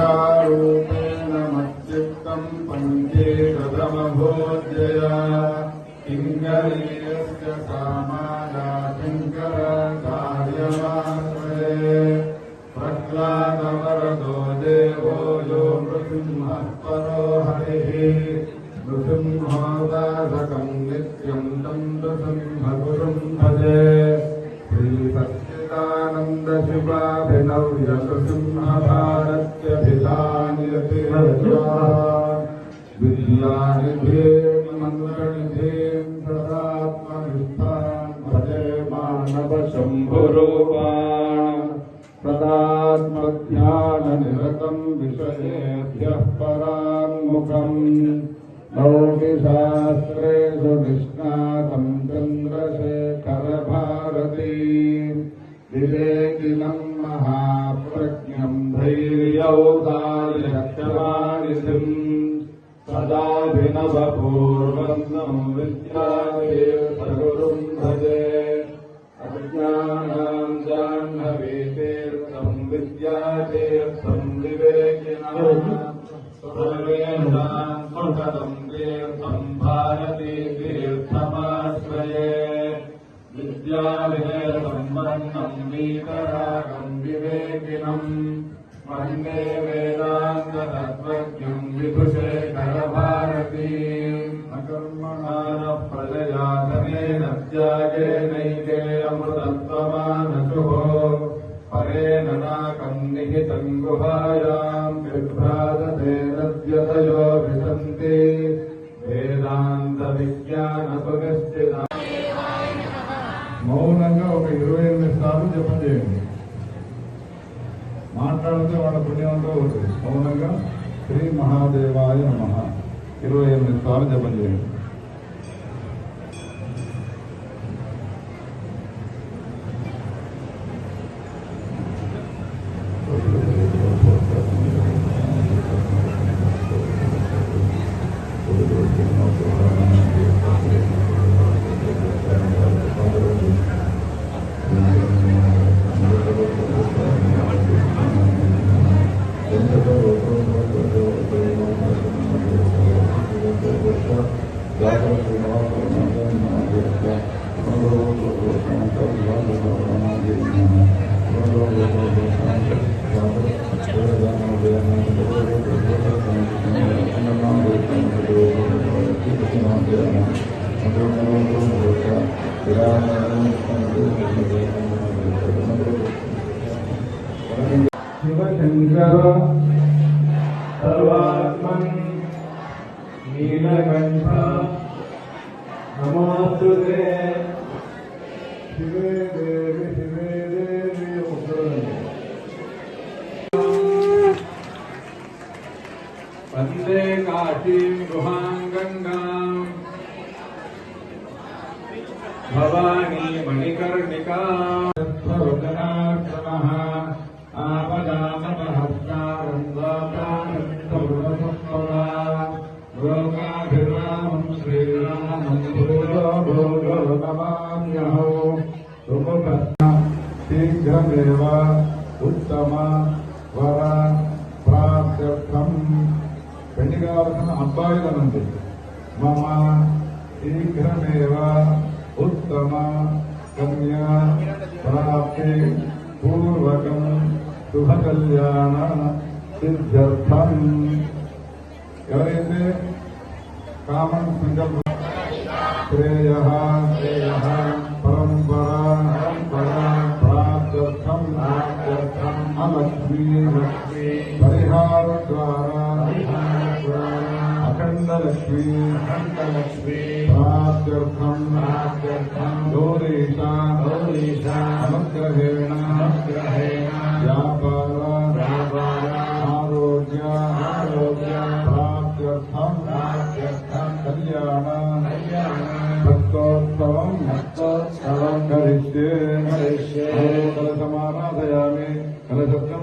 शङ्कारूपेण मच्चित्तं पञ्चे कथमभोज्यया किङ्करीयस्य सामाना शङ्कराचार्यमाश्रये प्रह्लादवरदो देवो यो नृसिंहः परो हरिः नृसिंहो दासकं नित्यं तं नृसिंहगुरुं भजे विद्यानिधीं मन्त्रनिधीं सदात्मनिष्ठान् भजे मानवशम्भुरूपान् सदात्मध्याननिरतं विषयेभ्यः पराङ्मुखम् लौकिशास्त्रेषु निष्णातं चन्द्रशेखरभारती विवेकिनं महाप्रज्ञं धैर्यौदार्यक्षमानिधिम् सदाभिनवपूर्वं विद्यातीर्थगुरुं भजे अज्ञानां जाह्नवीतीर्थं विद्यातीर्थं विवेकिनां सर्वेषां सुखदं तीर्थं भारतीतीर्थमाश्रये विद्याविनयसम्पन्नं वीतरागं विवेकिनं वन्दे वेदान्ततत्त्वज्ञं विभुशेखरभारतीम् अकर्मणानः प्रजया धनेन त्यागेनैके अमृतत्वमानशुः परेण नाकं निहितं गुहायां बिभ्राजते नद्यतयो विशन्ति वेदान्तविज्ञानसुनिश्चिता మౌనంగా ఒక 28 సార్లు జపం చేయండి. మాట్లాడితే వాళ్ళ పుణ్యంతో అవుతుంది. మౌనంగా శ్రీ మహాదేవాయ నమః 28 సార్లు జపం చేయండి. शिवशंकर सर्वात्मन नीलकंठ नमोस्तुते शिवे देवी वंदे काशीं गुहां गंगां भवानी मणिकर्णिका आपदामपहर्तारं लोकाभिरामं श्रीरामं भूयो भूयो नमाम्यहो सुमुखस्य शीघ्रमेव उत्तम वर प्राप्त्यर्थं పెళ్లి కావాల్సిన అబ్బాయిలనండి మమ శీఘ్రమేవ ఉత్తమ కన్యా ప్రాప్తి పూర్వకం శుభ కళ్యాణ సిద్ధ్యర్థం ఎవరైతే కామం సంకల్ప శ్రేయ పరంపర ప్రాప్త్యర్థం అలక్ష్మీ పరిహార ద్వారా అఖండలక్ష్మీ ప్రాప్త్యర్థం గౌరీశ అనుగ్రహేణ వ్యాపార ఆరోగ్య ప్రాప్త్యర్థం కళ్యాణ భక్తోత్సవం కరిష్యే కలసమారాధయామి కలశబ్దం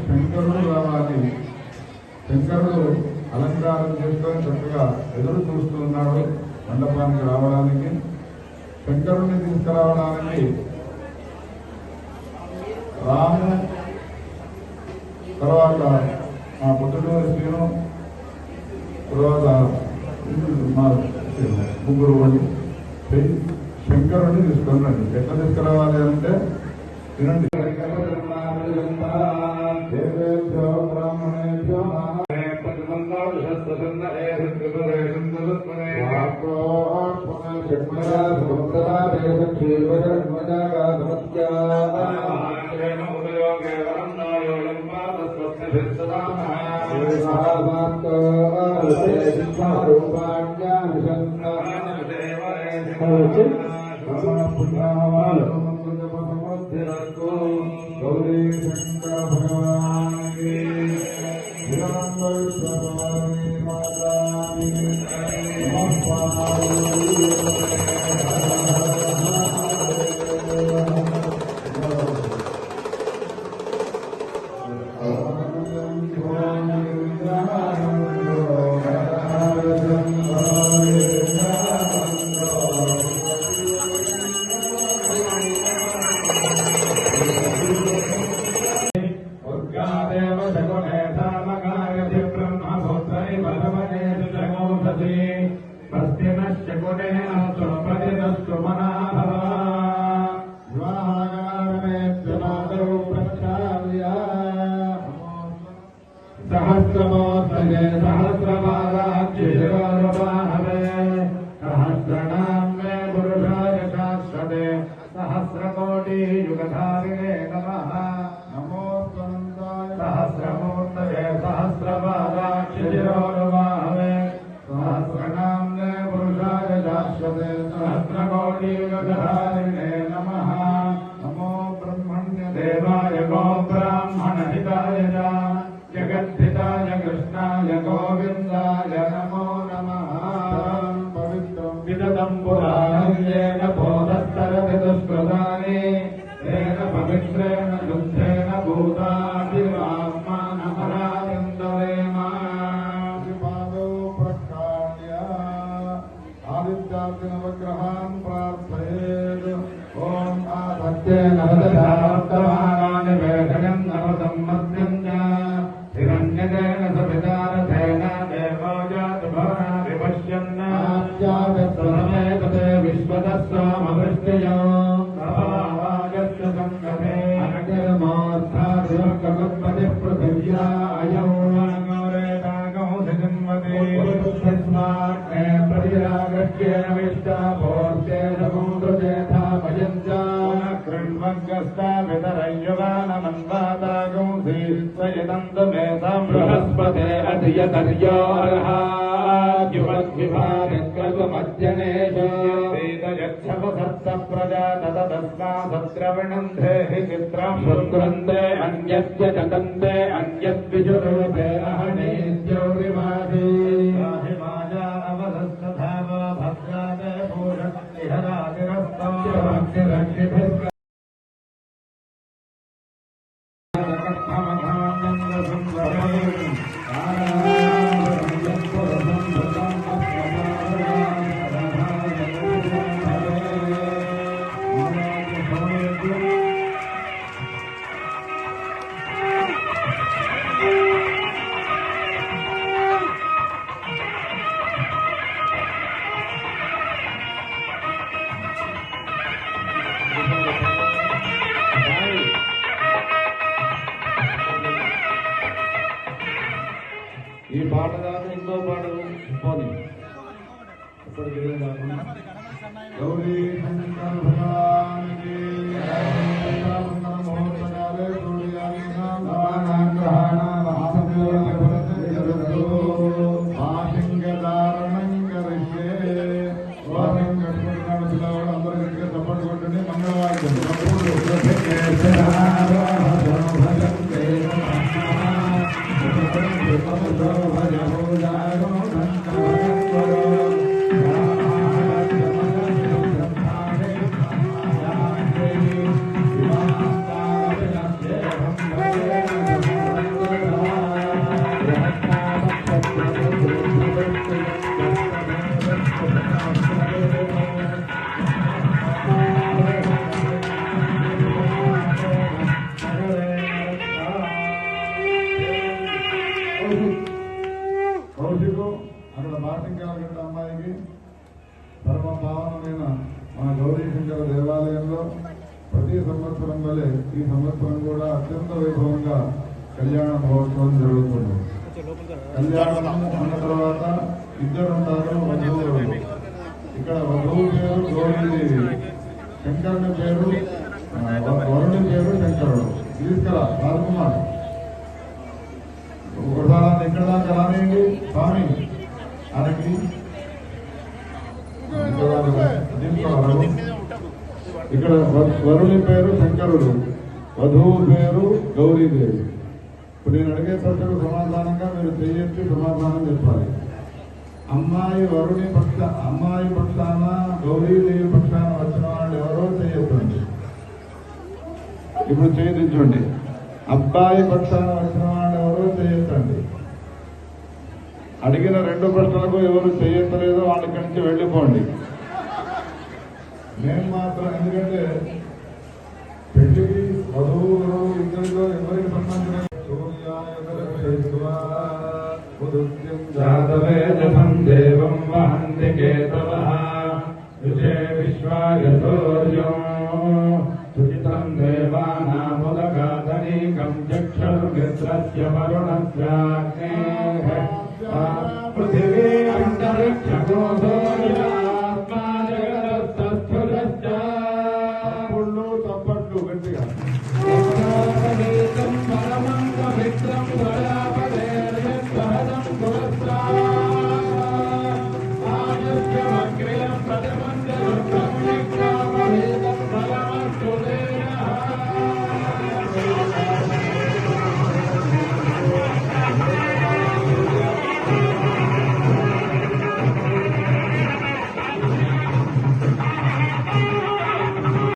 శంకరుడు రావాలి. శంకరుడు అలంకారం చేసుకొని చక్కగా ఎదురు చూస్తున్నాడు మండపానికి రావడానికి. శంకరుణ్ణి తీసుకురావడానికి రాము తర్వాత మా పుట్టూరు శ్రీను తర్వాత మా ముగ్గురు వాళ్ళు శంకరుణ్ణి తీసుకున్నాడు. ఎట్లా తీసుకురావాలి అంటే వినండి. గౌరీ శంకర భగవాన్ सहस्रमोत्तये सहस्रपादाब्जे सहस्रनाम मे पुरुषाय शाश्वते सहस्रकोटियुगधारिणे नमः। नमो सहस्रमूर्तये सहस्रपादाब्जे सहस्रनाम मे पुरुषाय शाश्वते सहस्रकोटियुगधारिणे नमः। नमो ब्रह्मण्य देवाय गो ब्राह्मणहिताय जगद्धिताय कृष्णाय गोविन्दाय नमो नमः। पवित्रं विदतं पुराणं येन बोधस्तरति दुष्कृतानि तेन पवित्रेण शुद्धेन भूतादिवाह्मानमरायन्दवेमा। पादौ प्रक्षाल्य आदित्यादिनवग्रहान् प्रार्थयेत्। ॐ आधत्तेन नवदधावक्तमानानि वेदनं नवसम्मत्यं हिरण्यकेन सवितारथेन देवो जातभवना विपश्यन् आद्यादत्तमेतते विश्वतस्वामवृष्टयो भावागस्य सङ्गमे अनतिर्मोर्थादिर्गमत्पतिः पृथिव्या अयौ अनगौरेतागौधिजिन्वते तस्मात् प्रतिरागस्येन विष्टाभोर्ते समुद्रजेथा भयञ्चा कृण्वग्गस्ता वितरय्युवानमन्वातागौधि स्वयदन्तमेतां बृहस्पते अधियतर्योर्हाद्युमद्विभागत्वमध्यनेशयच्छवसत्तप्रजा तदस्मासद्रविणं धेहि चित्रं शुक्रन्ते अन्यस्य चतन्ते अन्यद्विजुरूपे अहनेद्यौरिवादि माया अवधस्तधाव भद्राते पूषत्तिहरातिरस्तौ भक्तिरक्षिभिः ఈ పాట కాదు ఇంకో పాట పోనీ ఇప్పటికి కాకుండా గౌరీ శంకర భగవానికి మహోత్సవాలే ధారణం కరిష్యే వాసం కట్టుకుంటున్నాడు పిల్లవాడు అందరూ గట్టిగా చప్పట్లు కొట్టండి మంగళవాద్యం కౌశికు అక్కడ బాటింకాలగడ్డ అమ్మాయికి పరమ పావనమైన మన గౌరీ శంకర దేవాలయంలో ప్రతి సంవత్సరం వలె ఈ సంవత్సరం కూడా అత్యంత వైభవంగా కళ్యాణ మహోత్సవం జరుగుతుంది. కళ్యాణం అన్న తర్వాత ఇద్దరు ఉంటారు వధువులు. ఇక్కడ వధువు పేరు గౌరీదేవి, శంకరుని పేరు వరుణి పేరు శంకరుడు. తీసుకురా రాజకుమార్ ఒకసారి ఇక్కడ దాకా రానియండి స్వామి. ఆయనకి ఇక్కడ వరుణి పేరు శంకరుడు, వధువు పేరు గౌరీదేవి. ఇప్పుడు నేను అడిగే ప్రశ్నకు సమాధానంగా మీరు చెయ్యొచ్చి సమాధానం చెప్పాలి. అమ్మాయి పక్షాన గౌరీదేవి పక్షాన వచ్చిన వాళ్ళు ఎవరో చేయొద్దండి. ఇప్పుడు చేయించండి. అబ్బాయి పక్షాన వచ్చిన వాళ్ళు ఎవరో చేయొద్దండి. అడిగిన రెండు ప్రశ్నలకు ఎవరు చేయొత్తలేదో వాళ్ళ ఇక్కడి నుంచి వెళ్ళిపోండి. నేను మాత్రం ఎందుకంటే పెళ్లికి వధువు ఇద్దరిలో ఎవరికి సంబంధించిన జాతవేదం దేవం వహంతి కేతవః విషే విశ్వాయ సూర్యం సుచితం దేవానాముదగాధనీకం చక్షుర్మిత్రస్య వరుణస్యాగ్నేః పృథివీ అంతరిక్షగో సూర్యాత్మా జగదస్తస్థురశ్చ. చప్పట్లు గట్టిగా పరమం పవిత్రం